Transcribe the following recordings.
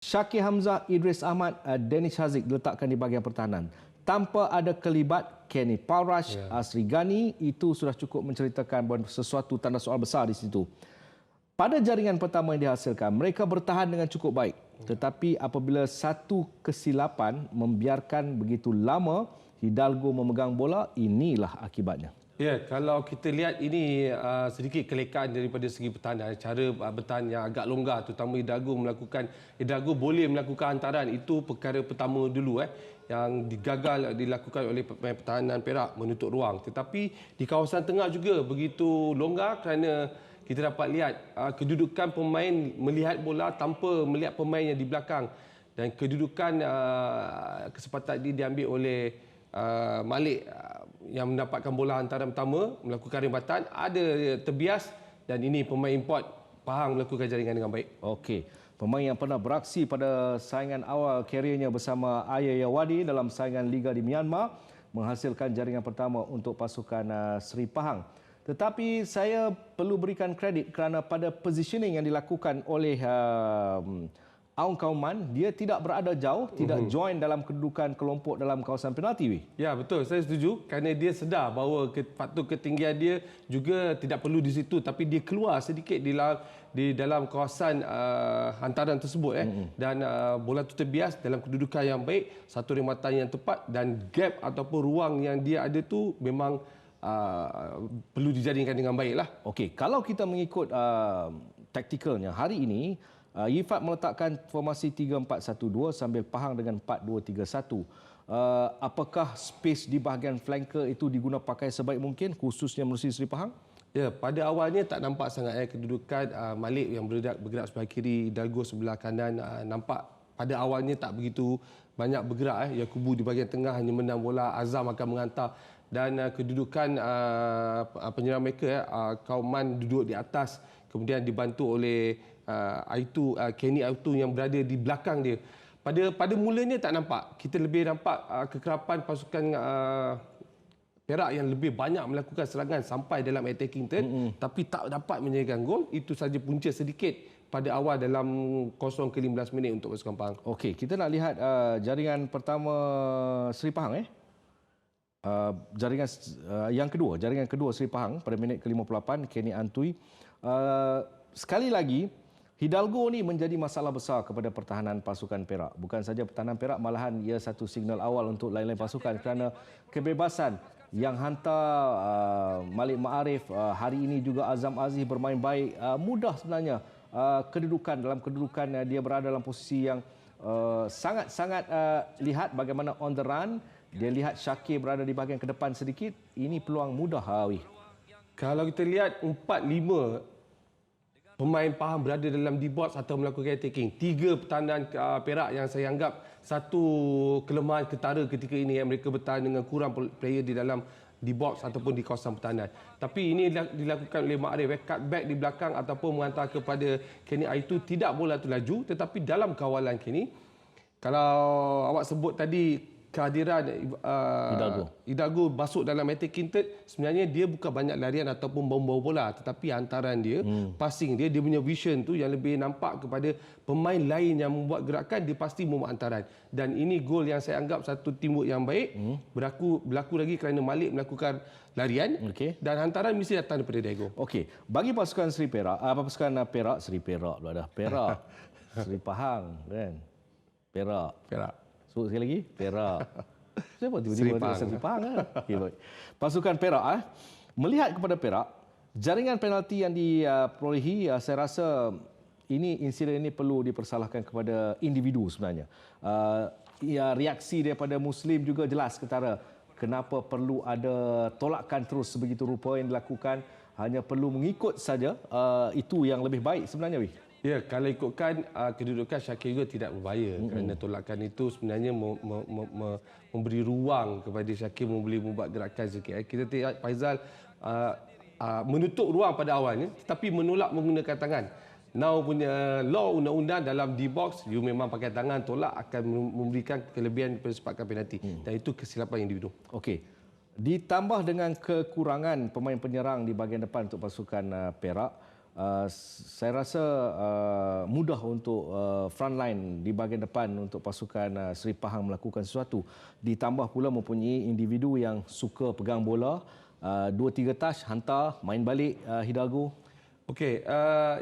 Syakir Hamzah, Idris Ahmad, Danish Haziq diletakkan di bahagian pertahanan. Tanpa ada kelibat Kenny Palrash, Asri Ghani, itu sudah cukup menceritakan bahawa sesuatu tanda soal besar di situ. Pada jaringan pertama yang dihasilkan, mereka bertahan dengan cukup baik. Tetapi apabila satu kesilapan membiarkan begitu lama Hidalgo memegang bola, inilah akibatnya. Ya, kalau kita lihat ini sedikit kelekaan daripada segi pertahanan, cara bertahan yang agak longgar, terutama Hidalgo boleh melakukan hantaran. Itu perkara pertama dulu yang dilakukan oleh pemain pertahanan Perak, menutup ruang. Tetapi di kawasan tengah juga begitu longgar kerana kita dapat lihat kedudukan pemain melihat bola tanpa melihat pemain yang di belakang, dan kedudukan kesempatan ini diambil oleh Malik yang mendapatkan bola hantaran pertama, melakukan rebatan, ada terbias, dan ini pemain import Pahang melakukan jaringan dengan baik. Okey, pemain yang pernah beraksi pada saingan awal keriernya bersama Ayaya Wadi dalam saingan Liga di Myanmar menghasilkan jaringan pertama untuk pasukan Seri Pahang. Tetapi saya perlu berikan kredit kerana pada positioning yang dilakukan oleh Aung Kauman, dia tidak berada jauh, tidak join dalam kedudukan kelompok dalam kawasan penalti. Ya, betul, saya setuju, kerana dia sedar bahawa faktor ketinggian dia juga tidak perlu di situ, tapi dia keluar sedikit di dalam kawasan hantaran tersebut dan bola itu terbias dalam kedudukan yang baik, satu rebatan yang tepat, dan gap ataupun ruang yang dia ada tu memang perlu dijaringkan dengan baiklah. Okey, kalau kita mengikut taktikalnya hari ini, Yifat meletakkan formasi 3-4-1-2 sambil Pahang dengan 4-2-3-1. Apakah space di bahagian flanker itu diguna pakai sebaik mungkin, khususnya melalui Seri Pahang? Ya, pada awalnya tak nampak sangat kedudukan Malik yang bergerak sebelah kiri, Hidalgo sebelah kanan, nampak pada awalnya tak begitu banyak bergerak. Yakubu di bahagian tengah hanya menang bola, Azam akan menghantar, dan kedudukan penyerang mereka Kauman duduk di atas, kemudian dibantu oleh Kenny Aitu yang berada di belakang dia. Pada mulanya tak nampak. Kita lebih nampak kekerapan pasukan Perak yang lebih banyak melakukan serangan sampai dalam attacking third, tapi tak dapat menjadikan gol. Itu saja punca sedikit pada awal dalam 0 ke 15 minit untuk pasukan Pahang. Okey, kita nak lihat jaringan pertama Seri Pahang jaringan jaringan kedua Seri Pahang pada minit ke-58, Kenny Antui. Sekali lagi Hidalgo ni menjadi masalah besar kepada pertahanan pasukan Perak. Bukan saja pertahanan Perak, malahan ia satu signal awal untuk lain-lain pasukan kerana kebebasan yang hantar Malik Ma'arif, hari ini juga Azam Aziz bermain baik. Mudah sebenarnya dalam kedudukan dia berada dalam posisi yang sangat-sangat lihat bagaimana on the run. Dia lihat Syakir berada di bahagian ke depan sedikit. Ini peluang mudah, Hawi. Kalau kita lihat 4-5 pemain Pahang berada dalam D-box atau melakukan attacking. 3 pertahanan Perak yang saya anggap satu kelemahan ketara ketika ini, yang mereka bertahan dengan kurang player di dalam D-box ataupun di kawasan pertahanan. Tapi ini dilakukan oleh Ma'arif, cut back di belakang ataupun menghantar kepada Kenny Aitu. Tidak bola itu laju, tetapi dalam kawalan Kenny, kalau awak sebut tadi kehadiran Hidalgo masuk dalam attacking third, sebenarnya dia bukan banyak larian ataupun bawa bola, tetapi hantaran dia, passing dia punya vision tu yang lebih nampak kepada pemain lain yang membuat gerakan, dia pasti membuat hantaran. Dan ini gol yang saya anggap satu teamwork yang baik, berlaku lagi kerana Malik melakukan larian, dan hantaran mesti datang daripada Diego. Okey, bagi pasukan Seri Perak, Seri Pahang kan. Perak. Sebut sekali lagi, Perak. Siapa tiba-tiba Seri Pahang kan? Okay, baik. Pasukan Perak, melihat kepada Perak, jaringan penalti yang diperolehi, saya rasa insiden ini perlu dipersalahkan kepada individu sebenarnya. Reaksi daripada Muslim juga jelas ketara kenapa perlu ada tolakan terus sebegitu rupa yang dilakukan, hanya perlu mengikut saja. Itu yang lebih baik sebenarnya, Wih. Ya, kalau ikutkan kedudukan Syakir juga tidak berbahaya, kerana tolakan itu sebenarnya memberi ruang kepada Syakir boleh membuat gerakan sikit. Kita lihat Faizal menutup ruang pada awalnya, tetapi menolak menggunakan tangan. Now punya law undang-undang dalam D-box, you memang pakai tangan tolak akan memberikan kelebihan pada sepakan penalti, dan itu kesilapan individu. Okey. Ditambah dengan kekurangan pemain penyerang di bahagian depan untuk pasukan Perak, Saya rasa mudah untuk frontline di bahagian depan untuk pasukan Seri Pahang melakukan sesuatu. Ditambah pula mempunyai individu yang suka pegang bola, 2-3 touch, hantar, main balik Hidalgo. Okey,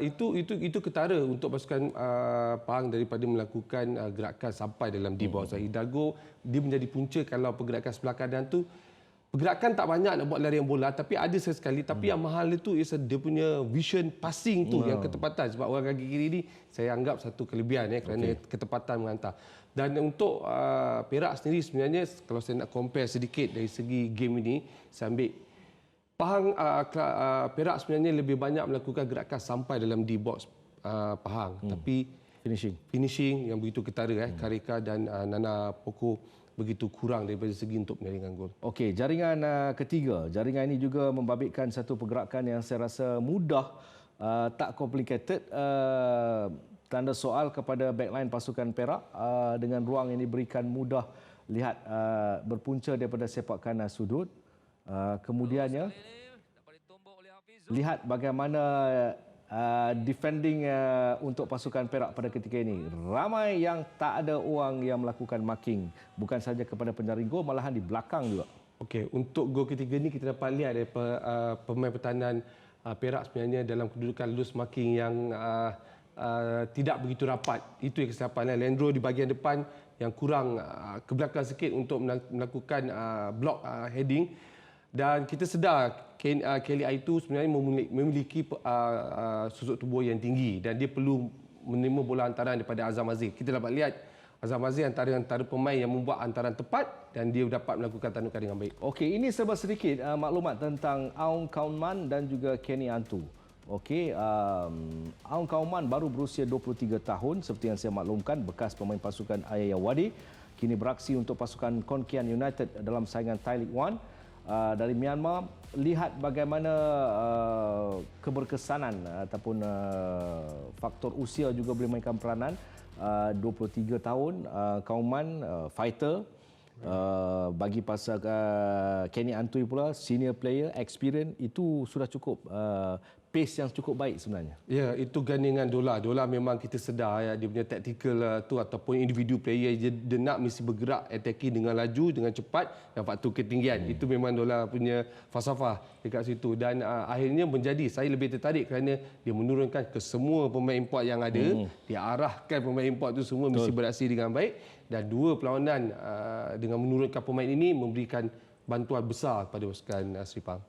itu ketara untuk pasukan Pahang daripada melakukan gerakan sampai dalam D box. Hidalgo dia menjadi punca kalau pergerakan sebelah kanan tu pergerakan tak banyak nak buat larian bola tapi ada sesekali tapi yang mahal itu is dia punya vision passing tu yang ketepatan sebab orang kaki kiri ni saya anggap satu kelebihan kerana ketepatan menghantar. Dan untuk Perak sendiri sebenarnya kalau saya nak compare sedikit dari segi game ini saya ambil Pahang Perak sebenarnya lebih banyak melakukan gerakan sampai dalam D box Pahang tapi finishing yang begitu ketara Karika dan Nana Poko begitu kurang daripada segi untuk menjaringkan gol. Okey, jaringan ketiga. Jaringan ini juga membabitkan satu pergerakan yang saya rasa mudah, tak complicated. Tanda soal kepada backline pasukan Perak dengan ruang yang diberikan mudah. Lihat berpunca daripada sepak kanan sudut. Kemudiannya lihat bagaimana defending untuk pasukan Perak pada ketika ini. Ramai yang tak ada orang yang melakukan marking. Bukan saja kepada penjaring gol, malahan di belakang juga. Okey, untuk gol ketiga ni kita dapat lihat daripada pemain pertahanan Perak sebenarnya dalam kedudukan loose marking yang tidak begitu rapat. Itu yang kesilapan. Leandro di bahagian depan yang kurang ke belakang sikit untuk melakukan block heading. Dan kita sedar Kelly Aitu sebenarnya memiliki susut tubuh yang tinggi dan dia perlu menerima bola hantaran daripada Azam Aziz. Kita dapat lihat Azam Aziz antara pemain yang membuat hantaran tepat dan dia dapat melakukan tandukan dengan baik. Okey, ini serba sedikit maklumat tentang Aung Kauman dan juga Kenny Antu. Okey, Aung Kauman baru berusia 23 tahun seperti yang saya maklumkan, bekas pemain pasukan Ayaya Wadi, kini beraksi untuk pasukan Kon Kian United dalam saingan Thai League 1. Dari Myanmar, lihat bagaimana keberkesanan ataupun faktor usia juga boleh mainkan peranan. 23 tahun, Kauman fighter. Bagi pasal Kenny Antui pula senior player, experience, itu sudah cukup pace yang cukup baik sebenarnya. Ya, itu gandingan Dola. Dola memang kita sedar dia punya tactical tu ataupun individu player dia nak mesti bergerak attacking dengan laju, dengan cepat dan faktor ketinggian. Itu memang Dola punya falsafah dekat situ dan akhirnya menjadi saya lebih tertarik kerana dia menurunkan ke semua pemain import yang ada. Dia arahkan pemain import tu semua mesti beraksi dengan baik dan dua perlawanan dengan menurunkan pemain ini memberikan bantuan besar kepada pasukan Seri Pahang.